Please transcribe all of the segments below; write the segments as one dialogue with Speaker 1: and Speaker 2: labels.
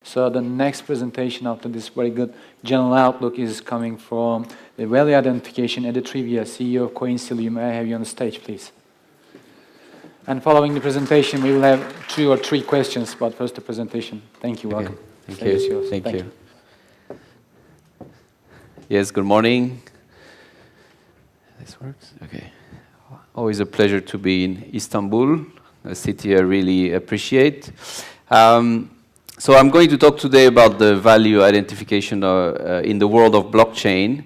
Speaker 1: So the next presentation after this very good general outlook is coming from the value identification, Eddy Travia, CEO of Coinsilium. May I have you on the stage, please? And following the presentation, we will have 2 or 3 questions, but first the presentation. Thank you, welcome.
Speaker 2: Thank you.
Speaker 1: Thank you.
Speaker 2: Yes, good morning. This works? Okay. Always a pleasure to be in Istanbul, a city I really appreciate. So I'm going to talk today about the value identification in the world of blockchain.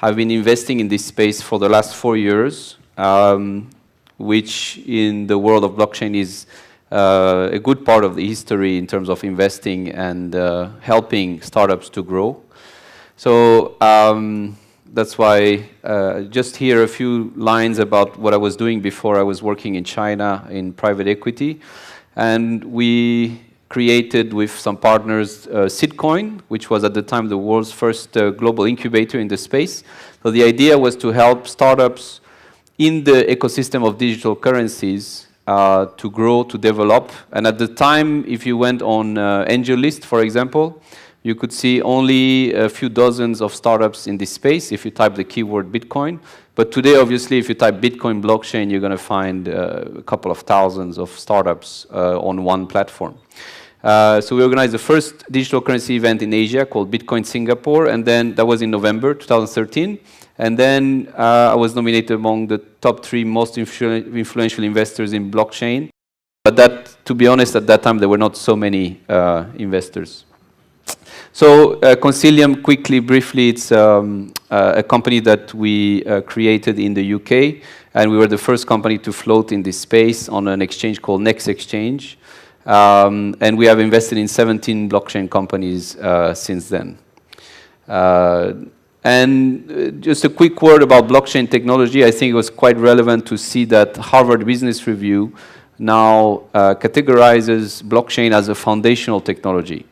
Speaker 2: I've been investing in this space for the last 4 years, which in the world of blockchain is a good part of the history in terms of investing and helping startups to grow. So that's why just here a few lines about what I was doing before. I was working in China in private equity, and we created with some partners Sitcoin, which was at the time the world's first global incubator in the space. So the idea was to help startups in the ecosystem of digital currencies to grow, to develop. And at the time, if you went on AngelList, for example, you could see only a few dozens of startups in this space if you type the keyword Bitcoin. But today, obviously, if you type Bitcoin blockchain, you're going to find a couple of thousands of startups on one platform. So we organized the first digital currency event in Asia called Bitcoin Singapore, and then that was in November 2013. And then I was nominated among the top 3 most influential investors in blockchain. But that, to be honest, at that time, there were not so many investors. So Coinsilium, quickly, briefly, it's a company that we created in the UK, and we were the first company to float in this space on an exchange called Next Exchange. And we have invested in 17 blockchain companies since then. And just a quick word about blockchain technology. I think it was quite relevant to see that Harvard Business Review now categorizes blockchain as a foundational technology.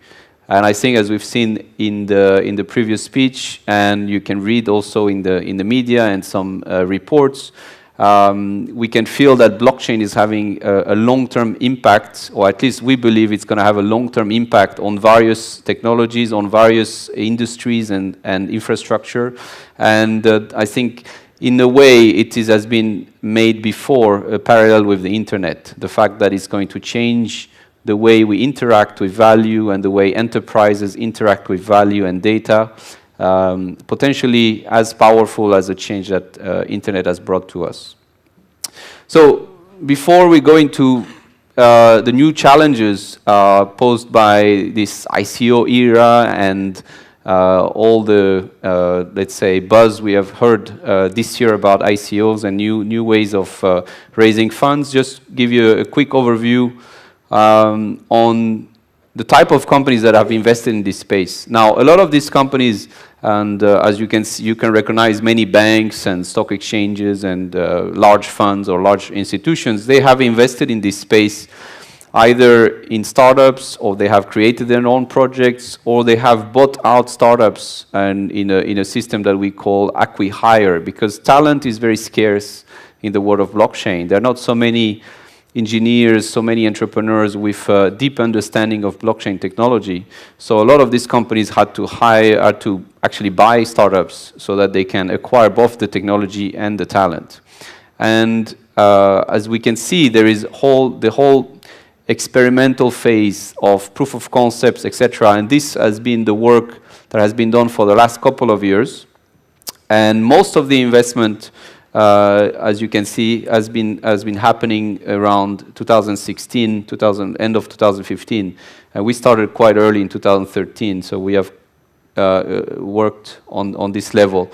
Speaker 2: And I think, as we've seen in the previous speech, and you can read also in the media and some reports, we can feel that blockchain is having a long-term impact, or at least we believe it's going to have a long-term impact on various technologies, on various industries and infrastructure. And I think, in a way, has been made before a parallel with the internet. The fact that it's going to change the way we interact with value and the way enterprises interact with value and data, potentially as powerful as the change that internet has brought to us. So before we go into the new challenges posed by this ICO era and all the, let's say, buzz we have heard this year about ICOs and new ways of raising funds, just give you a quick overview on the type of companies that have invested in this space. Now, a lot of these companies, and as you can see, you can recognize many banks and stock exchanges and large funds or large institutions, they have invested in this space either in startups, or they have created their own projects, or they have bought out startups and in a system that we call acqui-hire, because talent is very scarce in the world of blockchain. There are not so many engineers, so many entrepreneurs with a deep understanding of blockchain technology. So a lot of these companies had to actually buy startups so that they can acquire both the technology and the talent. And as we can see, there is the whole experimental phase of proof of concepts, etc. And this has been the work that has been done for the last couple of years. And most of the investment, as you can see, has been happening around 2016, end of 2015. We started quite early in 2013, so we have worked on this level.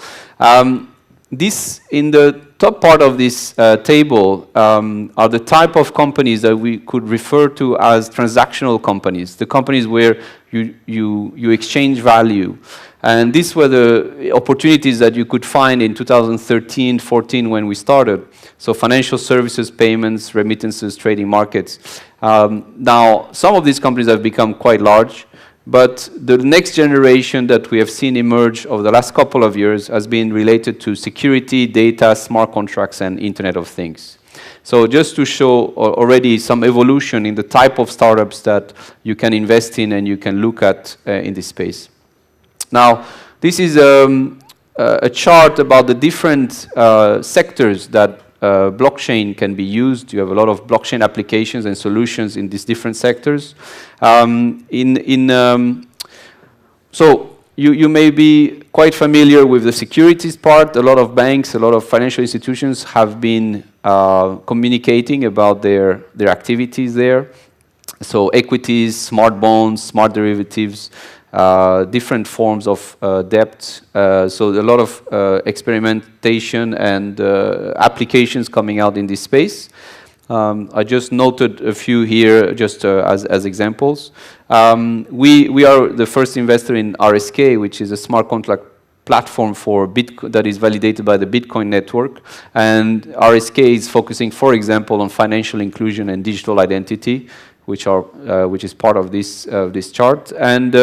Speaker 2: This, in the top part of this table, are the type of companies that we could refer to as transactional companies, the companies where you exchange value. And these were the opportunities that you could find in 2013, 14 when we started. So financial services, payments, remittances, trading markets. Now, some of these companies have become quite large, but the next generation that we have seen emerge over the last couple of years has been related to security, data, smart contracts, and Internet of Things. So just to show already some evolution in the type of startups that you can invest in and you can look at in this space. Now, this is a chart about the different sectors that blockchain can be used. You have a lot of blockchain applications and solutions in these different sectors. So you may be quite familiar with the securities part. A lot of banks, a lot of financial institutions have been communicating about their activities there. So equities, smart bonds, smart derivatives, different forms of debt. So a lot of experimentation and applications coming out in this space. I just noted a few here just as examples. We are the first investor in RSK, which is a smart contract platform for Bitcoin that is validated by the Bitcoin network. And RSK is focusing, for example, on financial inclusion and digital identity, which is part of this chart. And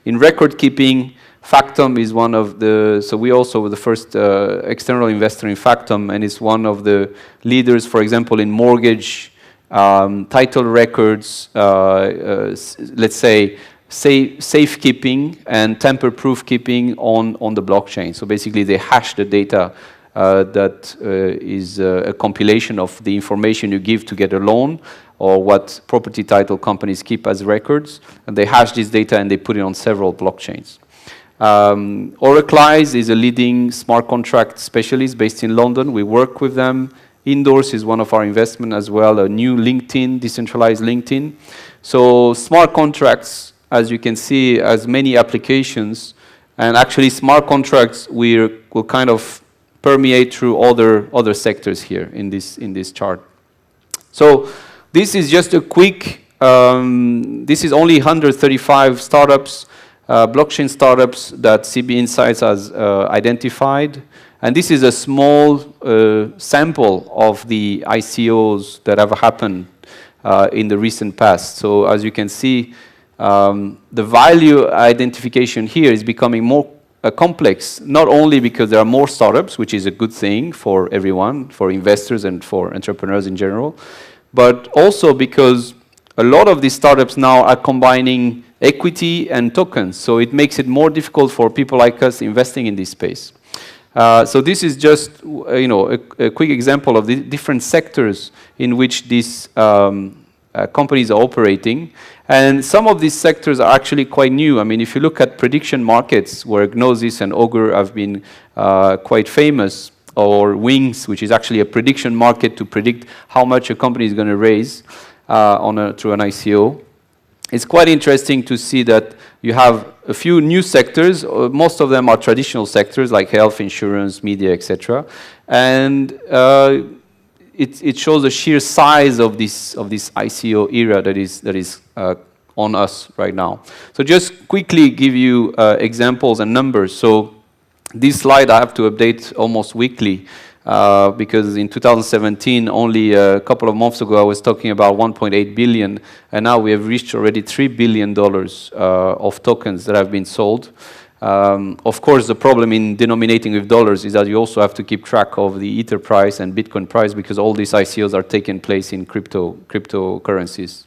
Speaker 2: in record keeping, Factom is one of the, so we also were the first external investor in Factom, and it's one of the leaders, for example, in mortgage, title records, let's say, safekeeping and tamper-proof keeping on the blockchain. So basically, they hash the data that is a compilation of the information you give to get a loan, or what property title companies keep as records, and they hash this data and they put it on several blockchains. Oraclize is a leading smart contract specialist based in London. We work with them. Indoors is one of our investments as well, a new LinkedIn, decentralized LinkedIn. So smart contracts, as you can see, has many applications, and actually smart contracts will kind of permeate through other sectors here in this chart. So this is just a quick, this is only 135 startups, blockchain startups that CB Insights has identified. And this is a small sample of the ICOs that have happened in the recent past. So as you can see, the value identification here is becoming more complex, not only because there are more startups, which is a good thing for everyone, for investors and for entrepreneurs in general, but also because a lot of these startups now are combining equity and tokens, so it makes it more difficult for people like us investing in this space. So this is just a quick example of the different sectors in which these companies are operating. And some of these sectors are actually quite new. I mean, if you look at prediction markets, where Gnosis and Augur have been quite famous, or Wings, which is actually a prediction market to predict how much a company is going to raise through an ICO. It's quite interesting to see that you have a few new sectors. Most of them are traditional sectors like health, insurance, media, etc. And it shows the sheer size of this ICO era that is on us right now. So just quickly give you examples and numbers. So this slide I have to update almost weekly. Because in 2017, only a couple of months ago, I was talking about 1.8 billion, and now we have reached already $3 billion of tokens that have been sold. Of course, the problem in denominating with dollars is that you also have to keep track of the Ether price and Bitcoin price, because all these ICOs are taking place in cryptocurrencies.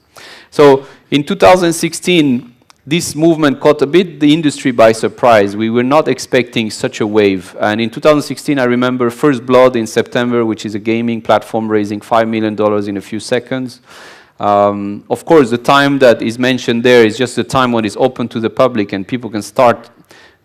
Speaker 2: So in 2016, this movement caught a bit the industry by surprise. We were not expecting such a wave. And in 2016, I remember First Blood in September, which is a gaming platform raising $5 million in a few seconds. Of course, the time that is mentioned there is just the time when it's open to the public and people can start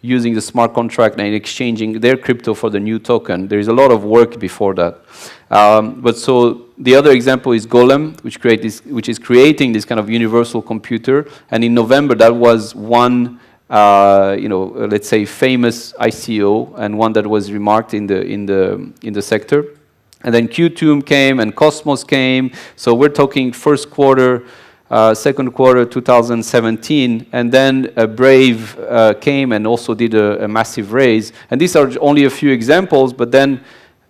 Speaker 2: using the smart contract and exchanging their crypto for the new token. There is a lot of work before that. But so the other example is Golem, which is creating this kind of universal computer. And in November, that was one, let's say, famous ICO, and one that was remarked in the sector. And then Qtum came and Cosmos came. So we're talking first quarter, second quarter 2017, and then Brave came and also did a massive raise. And these are only a few examples, but then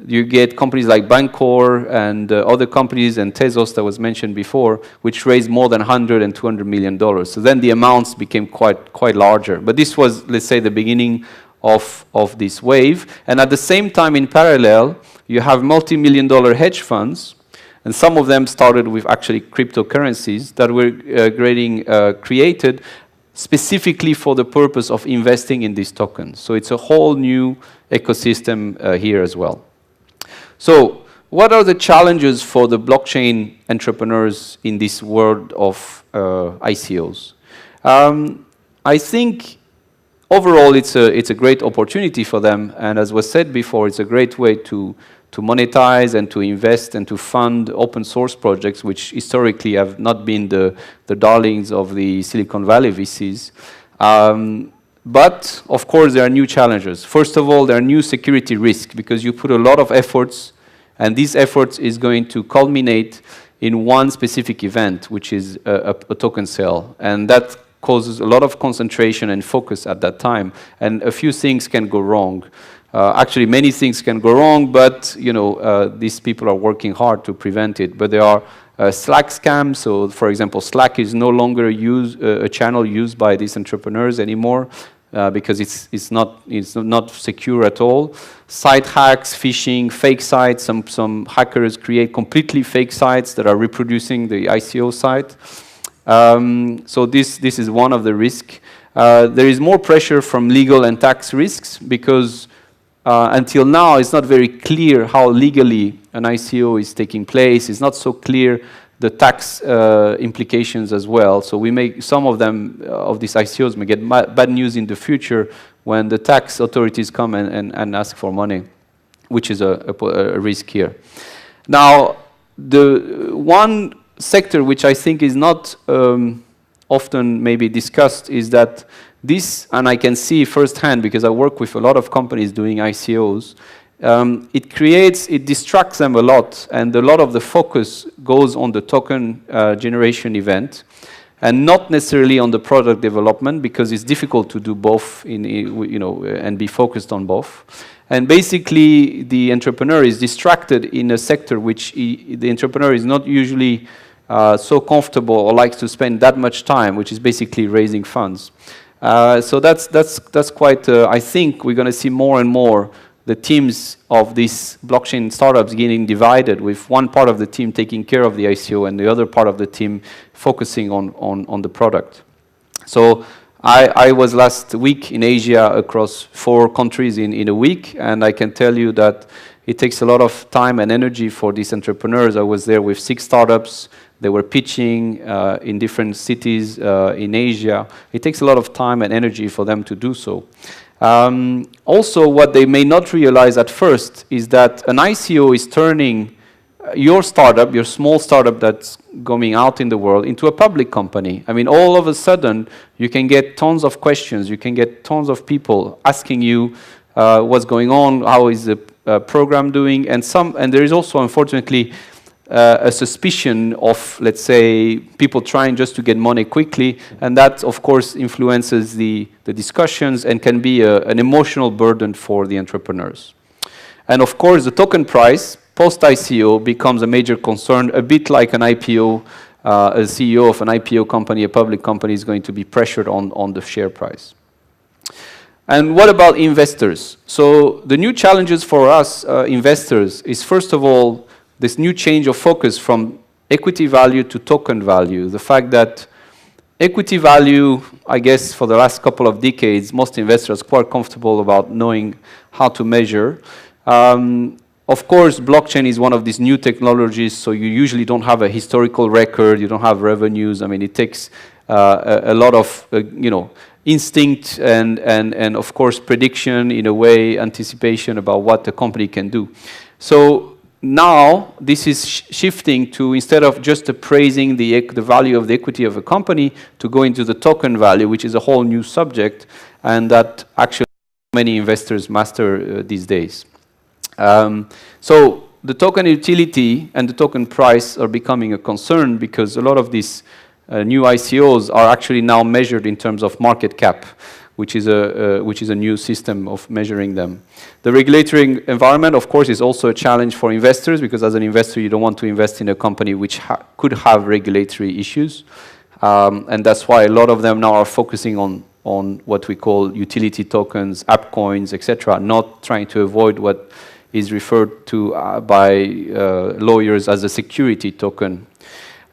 Speaker 2: you get companies like Bancor and other companies, and Tezos that was mentioned before, which raised more than $100 and $200 million. So then the amounts became quite larger. But this was, let's say, the beginning of this wave. And at the same time, in parallel, you have multi-million-dollar hedge funds And some of them started with actually cryptocurrencies that were created specifically for the purpose of investing in these tokens. So it's a whole new ecosystem here as well. So what are the challenges for the blockchain entrepreneurs in this world of ICOs? I think overall it's a great opportunity for them, and as was said before, it's a great way to monetize and to invest and to fund open source projects, which historically have not been the darlings of the Silicon Valley VCs. But, of course, there are new challenges. First of all, there are new security risks, because you put a lot of efforts, and these efforts is going to culminate in one specific event, which is a token sale. And that causes a lot of concentration and focus at that time, and a few things can go wrong. Actually, many things can go wrong, but these people are working hard to prevent it. But there are Slack scams. So, for example, Slack is no longer a channel used by these entrepreneurs anymore because it's not secure at all. Site hacks, phishing, fake sites. Some hackers create completely fake sites that are reproducing the ICO site. So this is one of the risks. There is more pressure from legal and tax risks because until now, it's not very clear how legally an ICO is taking place. It's not so clear the tax implications as well. So some of these ICOs may get bad news in the future when the tax authorities come and ask for money, which is a risk here. Now, the one sector which I think is not often maybe discussed is that this, and I can see firsthand because I work with a lot of companies doing ICOs, it distracts them a lot, and a lot of the focus goes on the token generation event, and not necessarily on the product development, because it's difficult to do both and be focused on both. And basically, the entrepreneur is distracted in a sector which the entrepreneur is not usually so comfortable or likes to spend that much time, which is basically raising funds. So that's quite, I think we're going to see more and more the teams of these blockchain startups getting divided, with one part of the team taking care of the ICO and the other part of the team focusing on the product. So I was last week in Asia across 4 countries in a week, and I can tell you that it takes a lot of time and energy for these entrepreneurs. I was there with 6 startups. They were pitching in different cities in Asia. It takes a lot of time and energy for them to do so. Also, what they may not realize at first is that an ICO is turning your startup, your small startup that's going out in the world, into a public company. I mean, all of a sudden, you can get tons of questions. You can get tons of people asking you what's going on, how is the program doing, and there is also, unfortunately, a suspicion of, let's say, people trying just to get money quickly, and that, of course, influences the discussions and can be an emotional burden for the entrepreneurs. And, of course, the token price, post-ICO, becomes a major concern, a bit like an IPO. A CEO of an IPO company, a public company, is going to be pressured on the share price. And what about investors? So the new challenges for us investors is, first of all, this new change of focus from equity value to token value. The fact that equity value, I guess, for the last couple of decades, most investors are quite comfortable about knowing how to measure. Of course, blockchain is one of these new technologies, so you usually don't have a historical record, you don't have revenues. I mean, it takes a lot of, instinct and of course, prediction, in a way, anticipation about what the company can do. So now, this is shifting to, instead of just appraising the value of the equity of a company, to go into the token value, which is a whole new subject, and that actually many investors master these days. So the token utility and the token price are becoming a concern, because a lot of these new ICOs are actually now measured in terms of market cap, which is a new system of measuring them. The regulatory environment, of course, is also a challenge for investors, because as an investor, you don't want to invest in a company which could have regulatory issues. And that's why a lot of them now are focusing on what we call utility tokens, app coins, etc., not trying to avoid what is referred to by lawyers as a security token.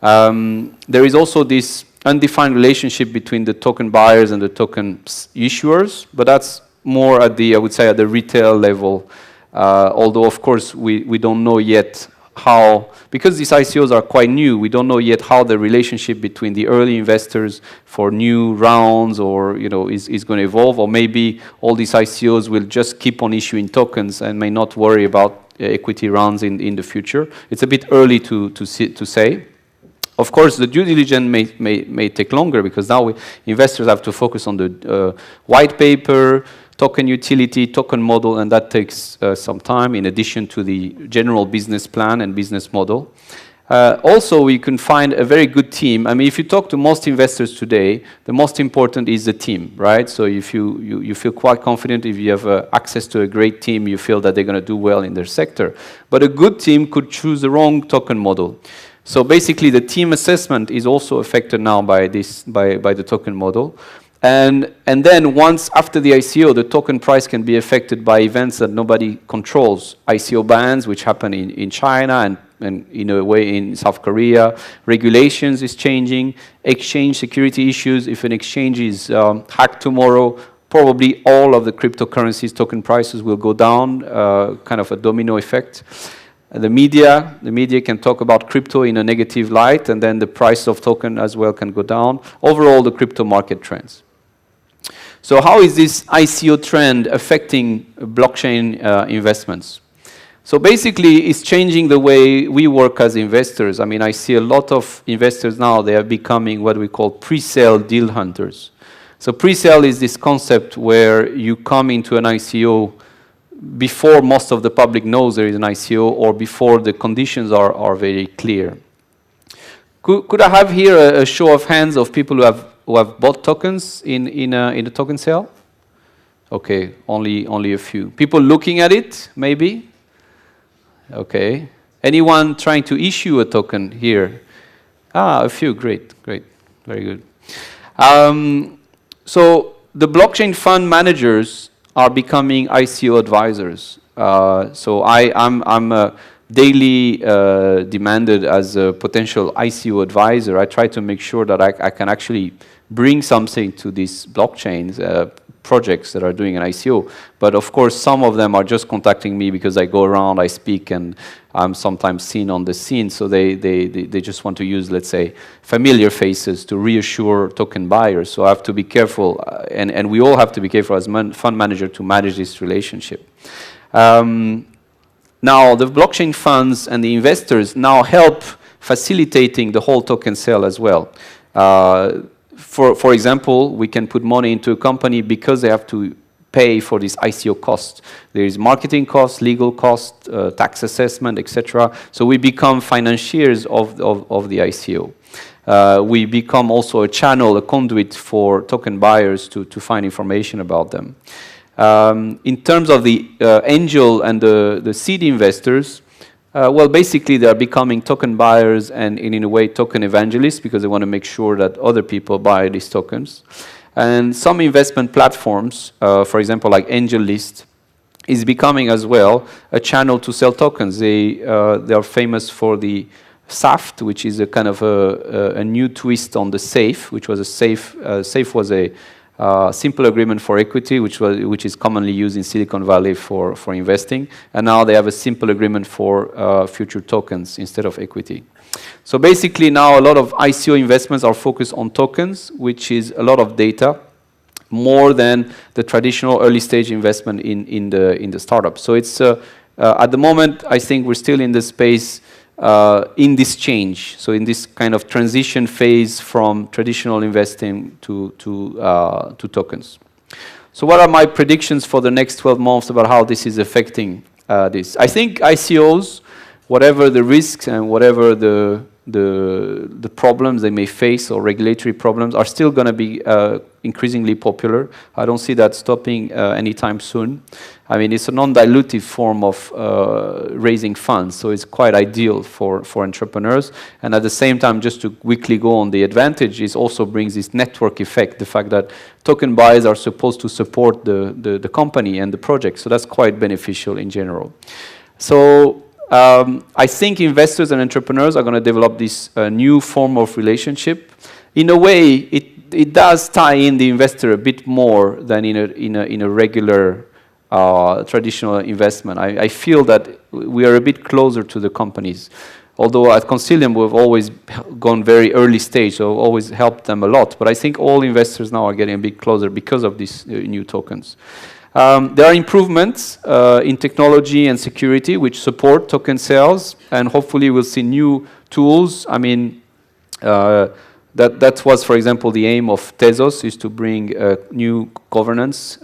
Speaker 2: There is also this undefined relationship between the token buyers and the token issuers, but that's more at the, I would say, at the retail level. Although, of course, we don't know yet how, because these ICOs are quite new, we don't know yet how the relationship between the early investors for new rounds or, is going to evolve, or maybe all these ICOs will just keep on issuing tokens and may not worry about equity rounds in the future. It's a bit early to say. Of course, the due diligence may take longer because now investors have to focus on the white paper, token utility, token model, and that takes some time in addition to the general business plan and business model. Also, we can find a very good team. I mean, if you talk to most investors today, the most important is the team, right? So if you feel quite confident, if you have access to a great team, you feel that they're going to do well in their sector. But a good team could choose the wrong token model. So basically, the team assessment is also affected now by the token model. And then once after the ICO, the token price can be affected by events that nobody controls. ICO bans, which happen in China and in a way in South Korea. Regulations is changing. Exchange security issues. If an exchange is hacked tomorrow, probably all of the cryptocurrencies token prices will go down, kind of a domino effect. The media can talk about crypto in a negative light, and then the price of token as well can go down. Overall, the crypto market trends. So how is this ICO trend affecting blockchain investments? So basically, it's changing the way we work as investors. I mean, I see a lot of investors now, they are becoming what we call pre-sale deal hunters. So pre-sale is this concept where you come into an ICO before most of the public knows there is an ICO or before the conditions are very clear. Could I have here a show of hands of people who have bought tokens in a token sale? Okay, only a few. People looking at it, maybe? Okay. Anyone trying to issue a token here? A few, great, very good. So the blockchain fund managers are becoming ICO advisors. So I'm daily demanded as a potential ICO advisor. I try to make sure that I can actually bring something to these blockchains, projects that are doing an ICO. But of course, some of them are just contacting me because I go around, I speak, and I'm sometimes seen on the scene. So they just want to use, let's say, familiar faces to reassure token buyers. So I have to be careful, and we all have to be careful as fund manager to manage this relationship. Now, the blockchain funds and the investors now help facilitating the whole token sale as well. For example, we can put money into a company because they have to pay for this ICO cost. There is marketing cost, legal cost, tax assessment, etc. So we become financiers of the ICO. We become also a channel, a conduit for token buyers to find information about them. In terms of the angel and the seed investors, well, basically, they are becoming token buyers and, in a way, token evangelists because they want to make sure that other people buy these tokens. And some investment platforms, for example, like AngelList, is becoming as well a channel to sell tokens. They are famous for the SAFT, which is a kind of a new twist on the SAFE, which was a SAFE. SAFE was a simple agreement for equity, which is commonly used in Silicon Valley for investing, and now they have a simple agreement for future tokens instead of equity. So basically now a lot of ICO investments are focused on tokens, which is a lot of data, more than the traditional early stage investment in the startup. So it's at the moment, I think we're still in the space in this change, so in this kind of transition phase from traditional investing to tokens. So what are my predictions for the next 12 months about how this is affecting this? I think ICOs, whatever the risks and whatever the the problems they may face or regulatory problems are still going to be increasingly popular. I don't see that stopping anytime soon. I mean, it's a non-dilutive form of raising funds, so it's quite ideal for entrepreneurs. And at the same time, just to quickly go on the advantage, it also brings this network effect, the fact that token buyers are supposed to support the company and the project, so that's quite beneficial in general. So I think investors and entrepreneurs are going to develop this new form of relationship. In a way, it does tie in the investor a bit more than in a regular traditional investment. I feel that we are a bit closer to the companies. Although at Coinsilium we've always gone very early stage, so always helped them a lot. But I think all investors now are getting a bit closer because of these new tokens. There are improvements in technology and security which support token sales, and hopefully we'll see new tools. I mean, that was, for example, the aim of Tezos, is to bring new governance.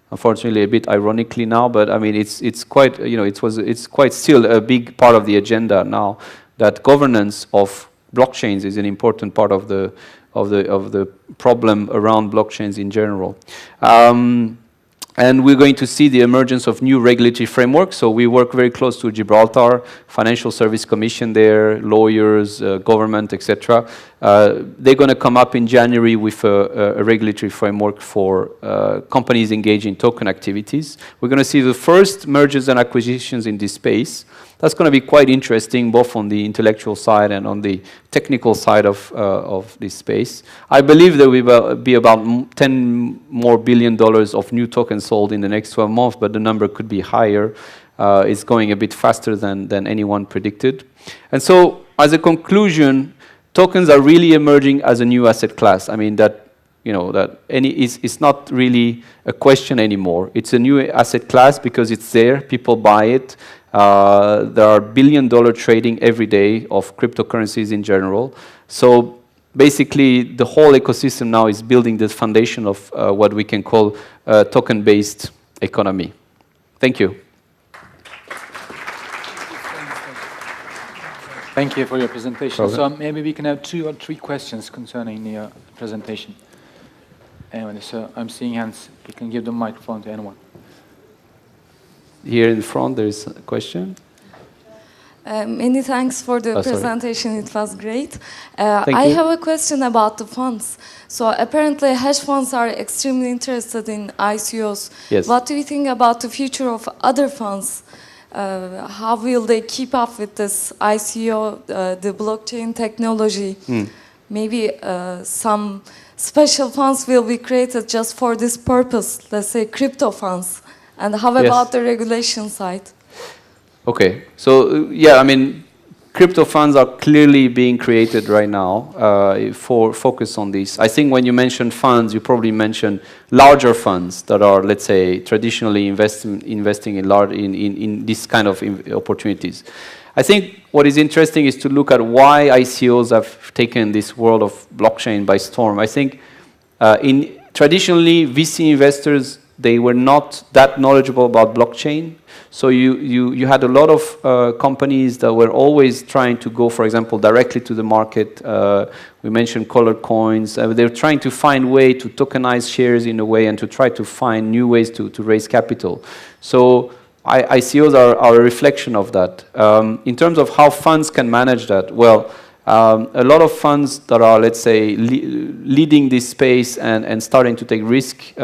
Speaker 2: Unfortunately, a bit ironically now, but I mean, it's quite, you know, it's quite still a big part of the agenda now, that governance of blockchains is an important part of the problem around blockchains in general. And we're going to see the emergence of new regulatory frameworks. So we work very close to Gibraltar, Financial Service Commission there, lawyers, government, etc. They're going to come up in January with a regulatory framework for companies engaged in token activities. We're going to see the first mergers and acquisitions in this space. That's going to be quite interesting, both on the intellectual side and on the technical side of this space. I believe there will be about $10 more billion of new tokens sold in the next 12 months, but the number could be higher. It's going a bit faster than anyone predicted. And so, as a conclusion, tokens are really emerging as a new asset class. I mean, that, you know, that it's not really a question anymore. It's a new asset class because it's there, people buy it. There are billion-dollar trading every day of cryptocurrencies in general. So basically, the whole ecosystem now is building the foundation of what we can call a token-based economy. Thank you.
Speaker 1: Thank you for your presentation. So maybe we can have 2 or 3 questions concerning your presentation. Anyway, so I'm seeing hands. You can give the microphone to anyone.
Speaker 2: Here in front, there is a question.
Speaker 3: Many thanks for the presentation. It was great.
Speaker 2: Thank you.
Speaker 3: I have a question about the funds. So apparently hedge funds are extremely interested in ICOs.
Speaker 2: Yes.
Speaker 3: What do you think about the future of other funds? How will they keep up with this ICO, the blockchain technology? Maybe some special funds will be created just for this purpose, let's say crypto funds. And how about the regulation side?
Speaker 2: Okay, so yeah, I mean, crypto funds are clearly being created right now for focus on this. I think when you mention funds, you probably mention larger funds that are, let's say, traditionally investing in this kind of opportunities. I think what is interesting is to look at why ICOs have taken this world of blockchain by storm. I think traditionally VC investors, they were not that knowledgeable about blockchain. So you had a lot of companies that were always trying to go, for example, directly to the market. We mentioned colored coins. They're trying to find a way to tokenize shares in a way and to try to find new ways to raise capital. So ICOs are a reflection of that. In terms of how funds can manage that, well, a lot of funds that are, let's say, leading this space and starting to take risk.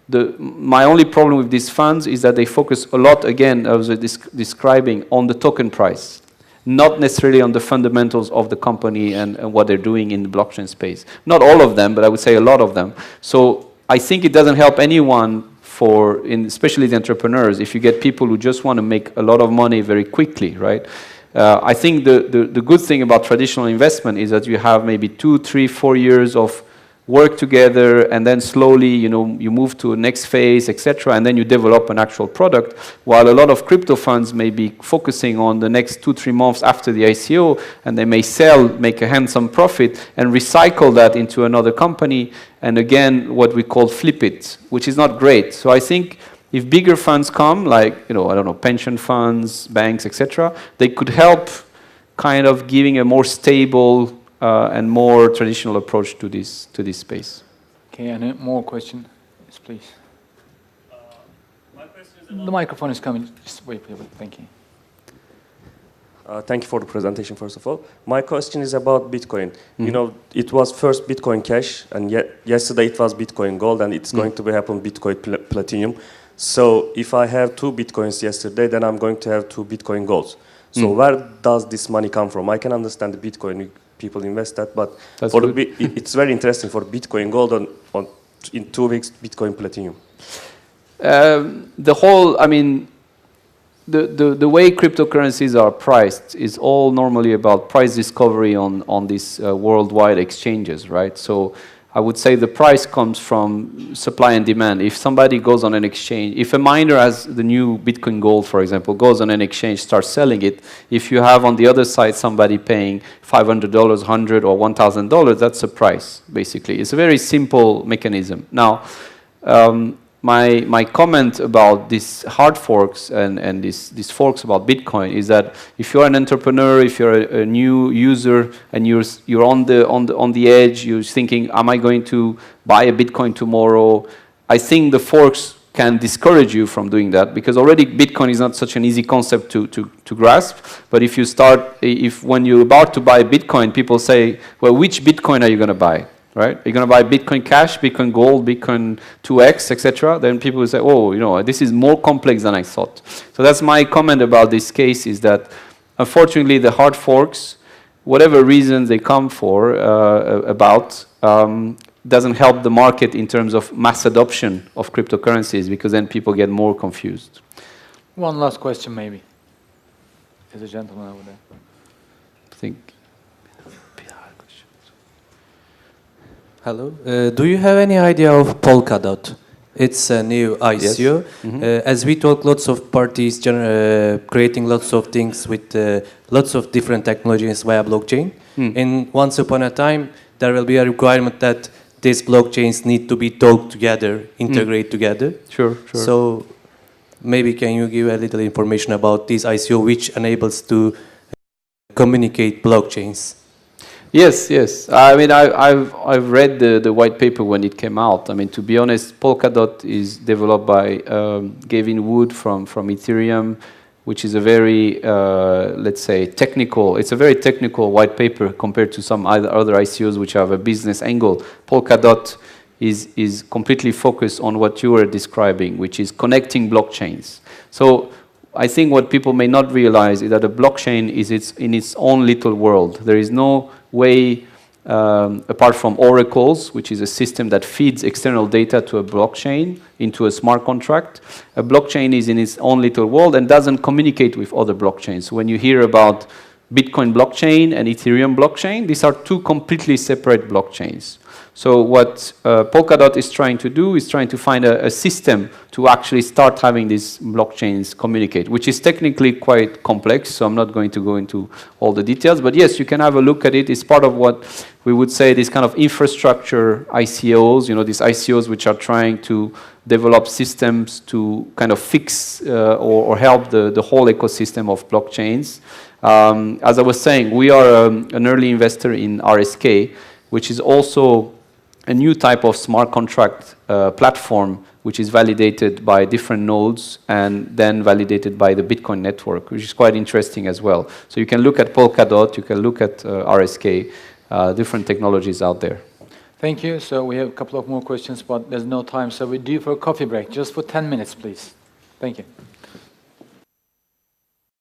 Speaker 2: My only problem with these funds is that they focus a lot, again, as I was describing, on the token price, not necessarily on the fundamentals of the company and what they're doing in the blockchain space. Not all of them, but I would say a lot of them. So I think it doesn't help anyone, especially the entrepreneurs, if you get people who just want to make a lot of money very quickly, right? I think the good thing about traditional investment is that you have maybe 2, 3, 4 years of work together, and then slowly, you move to a next phase, etc., and then you develop an actual product, while a lot of crypto funds may be focusing on the next 2, 3 months after the ICO, and they may sell, make a handsome profit, and recycle that into another company, and again, what we call flip it, which is not great. So I think if bigger funds come, like, I don't know, pension funds, banks, etc., they could help kind of giving a more stable and more traditional approach to this space.
Speaker 1: Okay, and more question, yes, please. The microphone is coming. Just wait, thank you.
Speaker 4: Thank you for the presentation, first of all. My question is about Bitcoin. You know, it was first Bitcoin Cash, and yesterday it was Bitcoin Gold, and it's going to be happen Bitcoin Platinum. So if I have 2 Bitcoins yesterday, then I'm going to have 2 Bitcoin Golds. So where does this money come from? I can understand the Bitcoin, people invest that, but for it's very interesting for Bitcoin Gold in 2 weeks Bitcoin Platinum.
Speaker 2: The whole, I mean, the way cryptocurrencies are priced is all normally about price discovery on these worldwide exchanges, right? So I would say the price comes from supply and demand. If somebody goes on an exchange, if a miner has the new Bitcoin Gold, for example, goes on an exchange, starts selling it, if you have on the other side somebody paying $500, $100 or $1,000, that's a price, basically. It's a very simple mechanism. Now, my comment about these hard forks and these forks about Bitcoin is that if you're an entrepreneur, if you're a new user and you're on the edge, you're thinking, am I going to buy a Bitcoin tomorrow? I think the forks can discourage you from doing that because already Bitcoin is not such an easy concept to grasp. But if you start, when you're about to buy Bitcoin, people say, well, which Bitcoin are you going to buy? Right? You're going to buy Bitcoin Cash, Bitcoin Gold, Bitcoin 2X, etc. Then people will say, oh, you know, this is more complex than I thought. So that's my comment about this case is that, unfortunately, the hard forks, whatever reasons they come for, doesn't help the market in terms of mass adoption of cryptocurrencies because then people get more confused.
Speaker 1: One last question, maybe. There's a gentleman over there.
Speaker 2: I think.
Speaker 5: Hello. Do you have any idea of Polkadot? It's a new ICO.
Speaker 2: Yes.
Speaker 5: As we talk, lots of parties creating lots of things with lots of different technologies via blockchain. And once upon a time, there will be a requirement that these blockchains need to be talked together, integrate together.
Speaker 2: Sure.
Speaker 5: So maybe can you give a little information about this ICO which enables to communicate blockchains?
Speaker 2: Yes. I mean, I've read the white paper when it came out. I mean, to be honest, Polkadot is developed by Gavin Wood from Ethereum, which is a very, let's say, technical. It's a very technical white paper compared to some other ICOs which have a business angle. Polkadot is completely focused on what you were describing, which is connecting blockchains. So I think what people may not realize is that a blockchain is in its own little world. There is no way, apart from oracles, which is a system that feeds external data to a blockchain into a smart contract. A blockchain is in its own little world and doesn't communicate with other blockchains. So when you hear about Bitcoin blockchain and Ethereum blockchain, these are 2 completely separate blockchains. So what Polkadot is trying to do is trying to find a system to actually start having these blockchains communicate, which is technically quite complex, so I'm not going to go into all the details. But yes, you can have a look at it. It's part of what we would say this kind of infrastructure ICOs, you know, these ICOs which are trying to develop systems to kind of fix or help the whole ecosystem of blockchains. As I was saying, we are an early investor in RSK, which is also a new type of smart contract platform which is validated by different nodes and then validated by the Bitcoin network, which is quite interesting as well. So you can look at Polkadot, you can look at RSK, different technologies out there.
Speaker 1: Thank you. So we have a couple of more questions, but there's no time. So we're due for a coffee break, just for 10 minutes, please. Thank you.